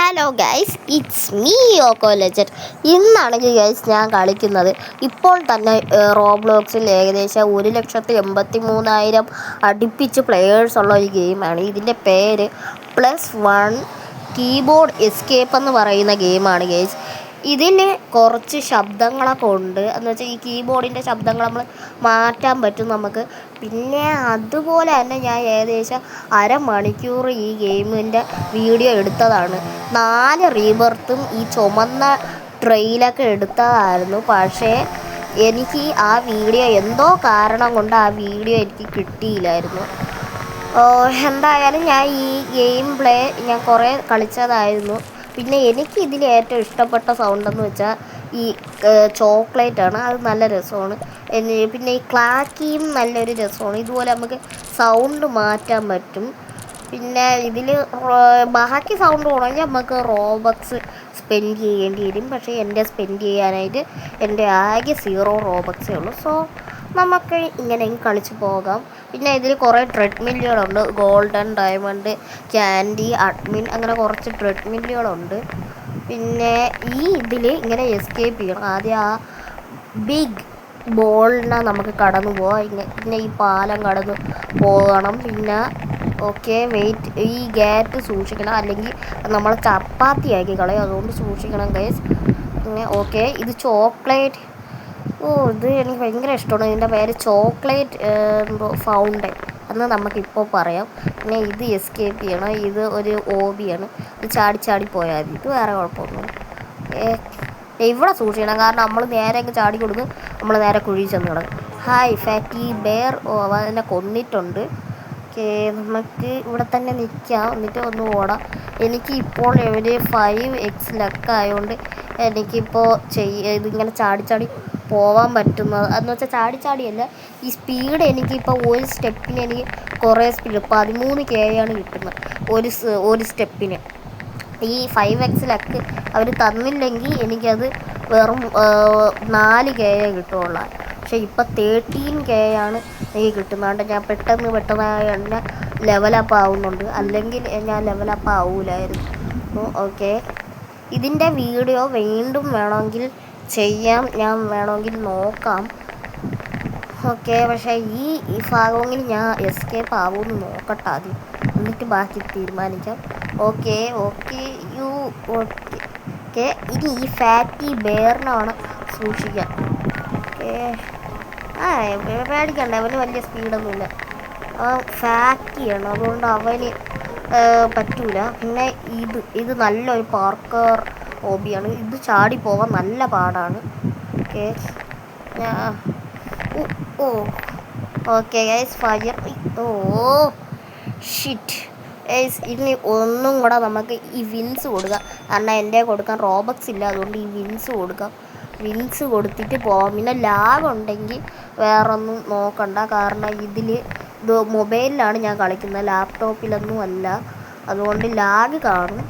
Hello guys, it's me Yoko legend. ഇന്നാണെങ്കിൽ guys ഞാൻ കളിക്കുന്നത് ഇപ്പോൾ തന്നെ റോബ്ലോക്സിൽ ഏകദേശം 1,83,000 അടുപ്പിച്ച് പ്ലെയേഴ്സ് ഉള്ള ഒരു ഗെയിമാണ്. ഇതിൻ്റെ പേര് +1 കീബോർഡ് എസ്കേപ്പ് എന്ന് പറയുന്ന ഗെയിമാണ് ഗൈസ്. ഇതിൽ കുറച്ച് ശബ്ദങ്ങളൊക്കെ ഉണ്ട്. എന്ന് വെച്ചാൽ ഈ കീബോർഡിൻ്റെ ശബ്ദങ്ങൾ നമ്മൾ മാറ്റാൻ പറ്റും നമുക്ക്. പിന്നെ അതുപോലെ തന്നെ ഞാൻ ഏകദേശം അരമണിക്കൂർ ഈ ഗെയിമിൻ്റെ വീഡിയോ എടുത്തതാണ്. 4 റീബർത്തും ഈ ചുമന്ന ട്രെയിലൊക്കെ എടുത്തതായിരുന്നു. പക്ഷേ എനിക്ക് ആ വീഡിയോ എന്തോ കാരണം കൊണ്ട് ആ വീഡിയോ എനിക്ക് കിട്ടിയില്ലായിരുന്നു. എന്തായാലും ഞാൻ ഈ ഗെയിം പ്ലേ ഞാൻ കുറേ കളിച്ചതായിരുന്നു. പിന്നെ എനിക്ക് ഇതിൽ ഏറ്റവും ഇഷ്ടപ്പെട്ട സൗണ്ടെന്ന് വെച്ചാൽ ഈ ചോക്ലേറ്റാണ്. അത് നല്ല രസമാണ്. പിന്നെ ഈ ക്ലാക്കിയും നല്ലൊരു രസമാണ്. ഇതുപോലെ നമുക്ക് സൗണ്ട് മാറ്റാൻ പറ്റും. പിന്നെ ഇതിൽ ബാക്കി സൗണ്ട് പോകണമെങ്കിൽ നമുക്ക് റോബക്സ് സ്പെൻഡ് ചെയ്യേണ്ടി വരും. പക്ഷേ എൻ്റെ സ്പെൻഡ് ചെയ്യാനായിട്ട് എൻ്റെ ആകെ 0 റോബക്സേ ഉള്ളൂ. സോ നമുക്ക് ഇങ്ങനെ കളിച്ച് പോകാം. പിന്നെ ഇതിൽ കുറേ ട്രെഡ്മില്ലുകളുണ്ട്. ഗോൾഡൻ, ഡയമണ്ട്, ക്യാൻഡി, അഡ്മിൻ, അങ്ങനെ കുറച്ച് ട്രെഡ്മില്ലുകളുണ്ട്. പിന്നെ ഈ ഇതിൽ ഇങ്ങനെ എസ്കേപ്പ് ചെയ്യണം. ആദ്യം ആ ബിഗ് ബോളിനെ നമുക്ക് കടന്നു പോകാം. പിന്നെ ഈ പാലം കടന്നു പോകണം. പിന്നെ വെയിറ്റ്, ഈ ഗേറ്റ് സൂക്ഷിക്കണം, അല്ലെങ്കിൽ നമ്മൾ ചപ്പാത്തിയാക്കി കളയും. അതുകൊണ്ട് സൂക്ഷിക്കണം ഗൈസ്. പിന്നെ ഇത് ചോക്ലേറ്റ്. ഇത് എനിക്ക് ഭയങ്കര ഇഷ്ടമാണ്. ഇതിൻ്റെ പേര് ചോക്ലേറ്റ് ഫൗണ്ടൻ എന്ന് നമുക്കിപ്പോൾ പറയാം. പിന്നെ ഇത് എസ്കേപ്പ് ചെയ്യണം. ഇത് ഒരു ഓബിയാണ്. ഇത് ചാടി പോയാൽ മതി. ഇത് വേറെ കുഴപ്പമൊന്നുമില്ല. ഇവിടെ സൂക്ഷിക്കണം, കാരണം നമ്മൾ നേരെ ചാടി കൊടുക്കും, നമ്മൾ നേരെ കുഴി ചെന്ന് കിടക്കും. Hi fatty bear. അതിനെ കൊന്നിട്ടുണ്ട്. നമുക്ക് ഇവിടെ തന്നെ നിൽക്കാം, എന്നിട്ട് ഒന്ന് ഓടാം. എനിക്ക് ഇപ്പോൾ 5x ലക്ക് ആയതുകൊണ്ട് എനിക്കിപ്പോൾ ഇതിങ്ങനെ ചാടി പോവാൻ പറ്റുന്നത് എന്ന് വെച്ചാൽ ചാടിയല്ല, ഈ സ്പീഡ് എനിക്കിപ്പോൾ ഒരു സ്റ്റെപ്പിന് എനിക്ക് കുറേ സ്പീഡ് 13k ആണ് കിട്ടുന്നത് ഒരു സ്റ്റെപ്പിന്. ഈ 5x ലക്ക് അവർ തന്നില്ലെങ്കിൽ എനിക്കത് വെറും 4k കിട്ടുള്ളൂ. പക്ഷേ ഇപ്പം 13k ആണ് എനിക്ക് കിട്ടുന്നതുകൊണ്ട് ഞാൻ പെട്ടെന്ന് തന്നെ ലെവലപ്പ് ആവുന്നുണ്ട്. അല്ലെങ്കിൽ ഞാൻ ലെവലപ്പ് ആവൂലായിരുന്നു. ഇതിൻ്റെ വീഡിയോ വീണ്ടും വേണമെങ്കിൽ ചെയ്യാം, ഞാൻ വേണമെങ്കിൽ നോക്കാം. പക്ഷേ ഈ ഭാഗമെങ്കിൽ ഞാൻ എസ്കേപ്പ് ആവുമെന്ന് നോക്കട്ടെ ആദ്യം, എന്നിട്ട് ബാക്കി തീരുമാനിക്കാം. ഇനി ഈ ഫാറ്റി ബെയറിനാണ് സൂക്ഷിക്കാം. പേടിക്കണ്ട, അവന് വലിയ സ്പീഡൊന്നുമില്ല. ഫാറ്റിയാണ്, അതുകൊണ്ട് അവന് പറ്റൂല. പിന്നെ ഇത് നല്ലൊരു പാർക്കർ ഹോബിയാണ്. ഇത് ചാടി പോവാൻ നല്ല പാടാണ്. Guys fire. ഷിറ്റ് ഗൈസ്, ഇനി ഒന്നും കൂടെ നമുക്ക് ഈ വിൻസ് കൊടുക്കാം. കാരണം എൻ്റെ കൊടുക്കാൻ റോബക്സ് ഇല്ല, അതുകൊണ്ട് ഈ വിൻസ് കൊടുക്കാം. വിൻസ് കൊടുത്തിട്ട് പോവാം. പിന്നെ ലാഗ് ഉണ്ടെങ്കിൽ വേറൊന്നും നോക്കണ്ട, കാരണം ഇത് മൊബൈലിലാണ് ഞാൻ കളിക്കുന്നത്, ലാപ്ടോപ്പിലൊന്നും അല്ല. അതുകൊണ്ട് ലാഗ് കാണും.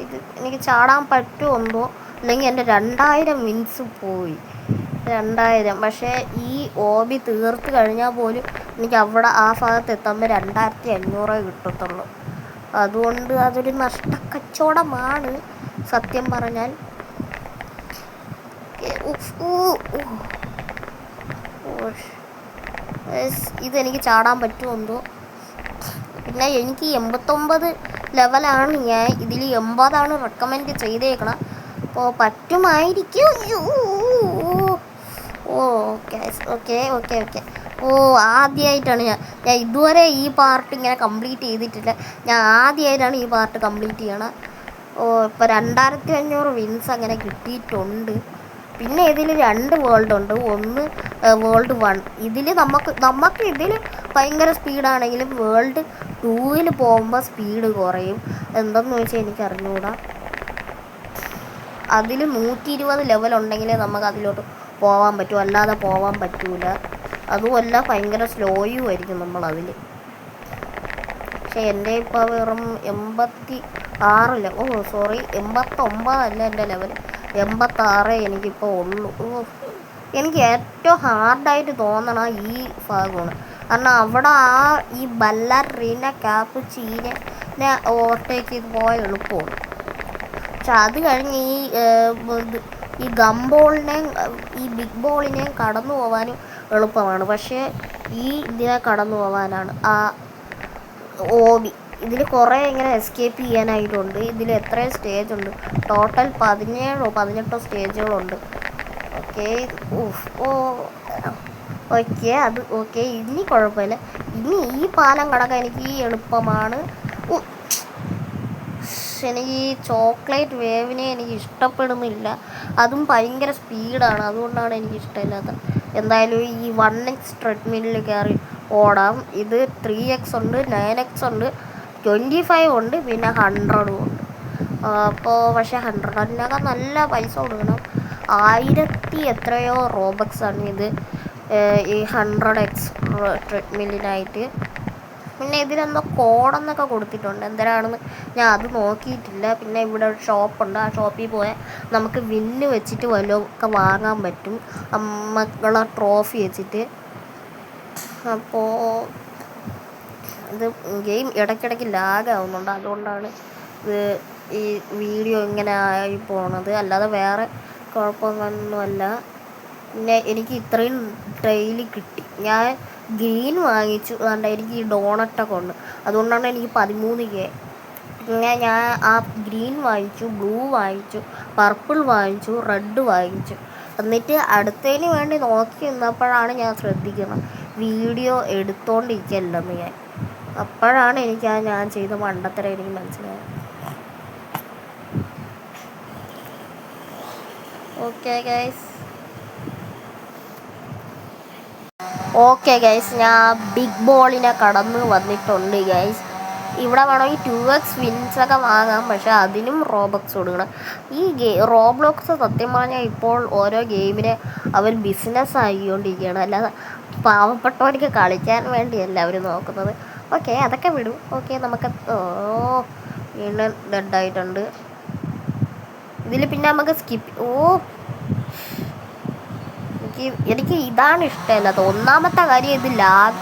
ഇത് എനിക്ക് ചാടാൻ പറ്റുമെന്നോ, അല്ലെങ്കിൽ എൻ്റെ 2000 വിൻസ് പോയി. 2000. പക്ഷേ ഈ ഓബി തീർത്ത് കഴിഞ്ഞാൽ പോലും എനിക്ക് അവിടെ ആ ഭാഗത്ത് എത്തുമ്പോൾ 2500 കിട്ടത്തുള്ളൂ. അതുകൊണ്ട് അതൊരു നഷ്ടക്കച്ചവടമാണ് സത്യം പറഞ്ഞാൽ. ഇതെനിക്ക് ചാടാൻ പറ്റുമെന്തോ. പിന്നെ എനിക്ക് 89 ലെവലാണ്. ഞാൻ ഇതിൽ 80 റെക്കമെൻഡ് ചെയ്തേക്കണം. അപ്പോൾ പറ്റുമായിരിക്കും. ആദ്യമായിട്ടാണ് ഞാൻ ഇതുവരെ ഈ പാർട്ട് ഇങ്ങനെ കംപ്ലീറ്റ് ചെയ്തിട്ടില്ല. ഞാൻ ആദ്യമായിട്ടാണ് ഈ പാർട്ട് കംപ്ലീറ്റ് ചെയ്യണം. ഇപ്പോൾ 2500 വിൻസ് അങ്ങനെ കിട്ടിയിട്ടുണ്ട്. പിന്നെ ഇതിൽ 2 വേൾഡ് ഉണ്ട്. ഒന്ന് വേൾഡ് 1. ഇതിൽ നമുക്ക് ഇതിൽ ഭയങ്കര സ്പീഡാണെങ്കിലും വേൾഡ് 2 പോകുമ്പോൾ സ്പീഡ് കുറയും. എന്തെന്ന് ചോദിച്ചാൽ എനിക്ക് അറിഞ്ഞുകൂടാ. അതിൽ 120 ലെവൽ ഉണ്ടെങ്കിലേ നമുക്ക് അതിലോട്ട് പോകാൻ പറ്റൂ, അല്ലാതെ പോകാൻ പറ്റൂല. അതുമല്ല ഭയങ്കര സ്ലോയും ആയിരിക്കും നമ്മളതിൽ. പക്ഷേ എൻ്റെ ഇപ്പോൾ വെറും 86 89 അല്ല എൻ്റെ ലെവൽ, 86 എനിക്കിപ്പോൾ ഉള്ളൂ. എനിക്ക് ഏറ്റവും ഹാർഡായിട്ട് തോന്നണം ഈ ഭാഗമാണ്. കാരണം അവിടെ ഈ ബല്ലറീന, കാപ്പുച്ചീന, ഞാൻ ഓവർടേക്ക് ചെയ്ത് പോയ എളുപ്പമാണ്. പക്ഷെ അത് കഴിഞ്ഞ് ഈ ഗംബോളിനെയും ഈ ബിഗ് ബോളിനെയും കടന്നു പോകാനും എളുപ്പമാണ്. പക്ഷേ ഇതിനെ കടന്നു പോകാനാണ് ആ ഓബി. ഇതിൽ കുറേ ഇങ്ങനെ എസ്കേപ്പ് ചെയ്യാനായിട്ടുണ്ട്. ഇതിൽ എത്രയും സ്റ്റേജ് ഉണ്ട്, ടോട്ടൽ 17-18 സ്റ്റേജുകളുണ്ട്. ഓക്കെ അത് ഓക്കെ, ഇനി കുഴപ്പമില്ല. ഇനി ഈ പാലം കടക്കാൻ എനിക്ക് എളുപ്പമാണ്. എനിക്ക് ഈ ചോക്ലേറ്റ് വേവിനെ എനിക്ക് ഇഷ്ടപ്പെടുന്നില്ല. അതും ഭയങ്കര സ്പീഡാണ്, അതുകൊണ്ടാണ് എനിക്ക് ഇഷ്ടമില്ലാത്തത്. എന്തായാലും ഈ 1x ട്രെഡ്മില്ലിൽ കയറി ഓടാം. ഇത് 3x ഉണ്ട്, 9x ഉണ്ട്, 25 ഉണ്ട്, പിന്നെ 100 ഉണ്ട്. അപ്പോൾ പക്ഷേ 100-അതിനൊക്കെ നല്ല പൈസ കൊടുക്കണം. 1000 എത്രയോ റോബക്സാണ് ഇത് ഈ 100x ട്രെഡ്മില്ലിനായിട്ട്. പിന്നെ ഇതിലെന്തോ കോഡെന്നൊക്കെ കൊടുത്തിട്ടുണ്ട്, എന്തിനാണെന്ന് ഞാൻ അത് നോക്കിയിട്ടില്ല. പിന്നെ ഇവിടെ ഒരു ഷോപ്പുണ്ട്, ആ ഷോപ്പിൽ പോയാൽ നമുക്ക് വിന്ന് വെച്ചിട്ട് വല്ലതൊക്കെ വാങ്ങാൻ പറ്റും, മക്കളെ ട്രോഫി വെച്ചിട്ട്. അപ്പോൾ ഇത് ഗെയിം ഇടയ്ക്കിടയ്ക്ക് ലാഗാവുന്നുണ്ട്, അതുകൊണ്ടാണ് ഇത് ഈ വീഡിയോ ഇങ്ങനെ ആയി പോണത്, അല്ലാതെ വേറെ കുഴപ്പമൊന്നുമല്ല. പിന്നെ എനിക്ക് ഇത്രയും ഡെയിലി കിട്ടി. ഞാൻ ഗ്രീൻ വാങ്ങിച്ചു, അതുകൊണ്ട് എനിക്ക് ഈ ഡോണറ്റൊക്കെ ഉണ്ട്, അതുകൊണ്ടാണ് എനിക്ക് 13K. പിന്നെ ഞാൻ ആ ഗ്രീൻ വാങ്ങിച്ചു, ബ്ലൂ വാങ്ങിച്ചു, പർപ്പിൾ വാങ്ങിച്ചു, റെഡ് വാങ്ങിച്ചു. എന്നിട്ട് അടുത്തതിന് വേണ്ടി നോക്കി നിന്നപ്പോഴാണ് ഞാൻ ശ്രദ്ധിക്കുന്നത് വീഡിയോ എടുത്തോണ്ടിരിക്കല്ലെന്ന്. അപ്പോഴാണ് എനിക്ക് ഞാൻ ചെയ്ത മണ്ടത്തരം എനിക്ക് മനസ്സിലായത്. ഓക്കെ ഗൈസ്, ഞാൻ ബിഗ് ബോളിനെ കടന്ന് വന്നിട്ടുണ്ട് ഗൈസ്. ഇവിടെ വേണമെങ്കിൽ 2x വിൻസൊക്കെ വാങ്ങാം, പക്ഷെ അതിനും റോബക്സ് കൊടുക്കണം. ഈ റോബ്ലോക്സ് സത്യം പറഞ്ഞാൽ ഇപ്പോൾ ഓരോ ഗെയിമിനെ അവർ ബിസിനസ് ആക്കിക്കൊണ്ടിരിക്കുകയാണ്, അല്ലാതെ പാവപ്പെട്ടവർക്ക് കളിക്കാൻ വേണ്ടിയല്ല അവർ നോക്കുന്നത്. ഓക്കെ, അതൊക്കെ വിടും. ഓക്കെ, നമുക്ക് വീണ്ടും ഡെഡായിട്ടുണ്ട് ഇതിൽ. പിന്നെ നമുക്ക് എനിക്ക് ഇതാണ് ഇഷ്ടമല്ലാത്ത ഒന്നാമത്തെ കാര്യം, ഇത് lag.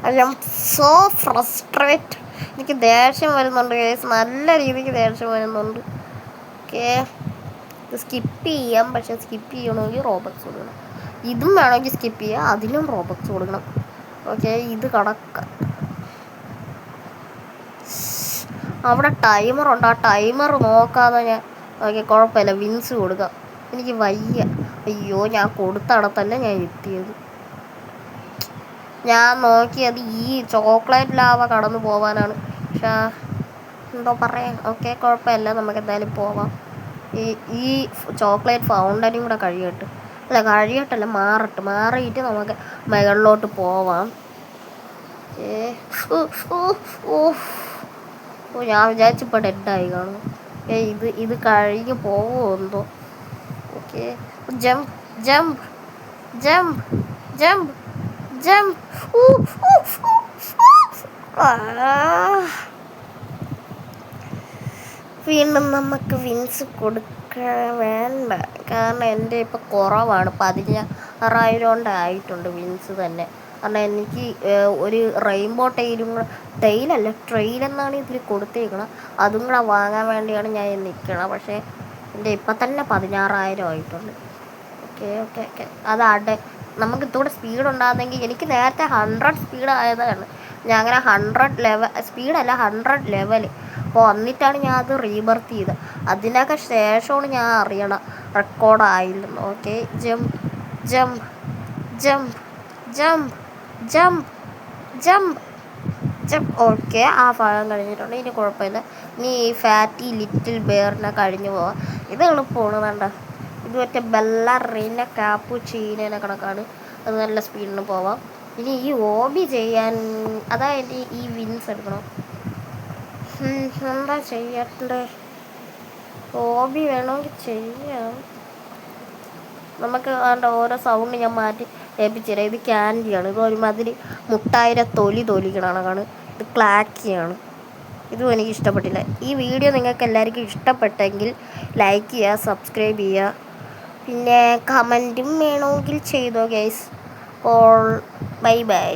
I am so frustrate. എനിക്ക് ദേഷ്യം വരുന്നുണ്ട് ഗൈസ്, നല്ല രീതിക്ക് ദേഷ്യം വരുന്നുണ്ട്. ഓക്കെ, ഇത് സ്കിപ്പ് ചെയ്യാം, പക്ഷെ സ്കിപ്പ് ചെയ്യണമെങ്കിൽ റോബക്സ് കൊടുക്കണം. ഇതും വേണമെങ്കിൽ സ്കിപ്പ് ചെയ്യാം, അതിനും റോബക്സ് കൊടുക്കണം. ഓക്കെ, ഇത് കണക്കാം. അവിടെ ടൈമറുണ്ട്, ആ ടൈമർ നോക്കാതെ ഞാൻ ഓക്കെ കുഴപ്പമില്ല വിൻസ് കൊടുക്കാം. എനിക്ക് വയ്യ, അയ്യോ, ഞാൻ കൊടുത്തടത്തല്ല ഞാൻ എത്തിയത്. ഞാൻ നോക്കിയത് ഈ ചോക്ലേറ്റ് ലാവ കടന്നു പോവാനാണ്, പക്ഷേ എന്തോ പറയാം. ഓക്കെ, കുഴപ്പമില്ല, നമുക്ക് എന്തായാലും പോവാം. ഈ ചോക്ലേറ്റ് ഫൗണ്ടനും കൂടെ കഴിയട്ടല്ല മാറിയിട്ട് നമുക്ക് മുകളിലോട്ട് പോവാം. ഞാൻ വിചാരിച്ചിപ്പോൾ ഡെഡായി കാണും. ഇത് കഴിഞ്ഞ് പോവുമോ എന്തോ. Okay, jump jump jump jump jump. വീണ്ടും നമുക്ക് വിൻസ് കൊടുക്കാൻ വേണ്ട, കാരണം എൻ്റെ ഇപ്പോൾ കുറവാണ്, 16,000 കൊണ്ടായിട്ടുണ്ട് വിൻസ് തന്നെ. കാരണം എനിക്ക് ഒരു റെയിൻബോ ടെയിലല്ല ട്രെയിലെന്നാണ് ഇതിൽ കൊടുത്തേക്കണം, അതും കൂടെ വാങ്ങാൻ വേണ്ടിയാണ് ഞാൻ നിൽക്കണം. പക്ഷേ എൻ്റെ ഇപ്പം തന്നെ 16,000 ആയിട്ടുണ്ട്. ഓക്കെ, നമുക്ക് ഇത്തൂടെ സ്പീഡ് ഉണ്ടാകുന്നെങ്കിൽ. എനിക്ക് നേരത്തെ 100 സ്പീഡ് ആയതാണ്, ഞാൻ അങ്ങനെ 100 സ്പീഡല്ല 100 ലെവൽ. അപ്പോൾ വന്നിട്ടാണ് ഞാൻ അത് റീബർത്ത് ചെയ്തത്. അതിനൊക്കെ ശേഷമാണ് ഞാൻ അറിയണം റെക്കോർഡായില്ലെന്ന്. Okay, jump jump jump jump jump jump jump. Okay, ആ ഭാഗം കഴിഞ്ഞിട്ടുണ്ട്, ഇനി കുഴപ്പമില്ല. ഇനി ഈ ഫാറ്റി ലിറ്റിൽ ബെയറിനെ കഴിഞ്ഞു പോവാം. ഇത് എളുപ്പമാണ്, വേണ്ട. ഇത് മറ്റേ ബെല്ലറീന കാപ്പുച്ചീനെ കണക്കാണ്, അത് നല്ല സ്പീഡിന് പോവാം. ഇനി ഈ ഓബി ചെയ്യാൻ, അതായത് ഈ വിൻസ് എടുക്കണം. എന്താ ചെയ്യണ്ടേ? ഓബി വേണമെങ്കിൽ ചെയ്യാം. നമുക്ക് വേണ്ട ഓരോ സൗണ്ട് ഞാൻ മാറ്റി ഏൽപ്പിച്ചുതരാം. ഇത് ക്യാൻഡിയാണ്, ഇത് ഒരുമാതിരി മുട്ടായിരെ തൊലിക്കണക്കാണ്. ഇത് ക്ലാക്കിയാണ്, ഇതും എനിക്ക് ഇഷ്ടപ്പെട്ടില്ല. ഈ വീഡിയോ നിങ്ങൾക്ക് എല്ലാവർക്കും ഇഷ്ടപ്പെട്ടെങ്കിൽ ലൈക്ക് ചെയ്യുക, സബ്സ്ക്രൈബ് ചെയ്യുക, പിന്നെ കമൻറ്റും വേണമെങ്കിൽ ചെയ്തോ ഗൈസ്. അപ്പോൾ ബൈ.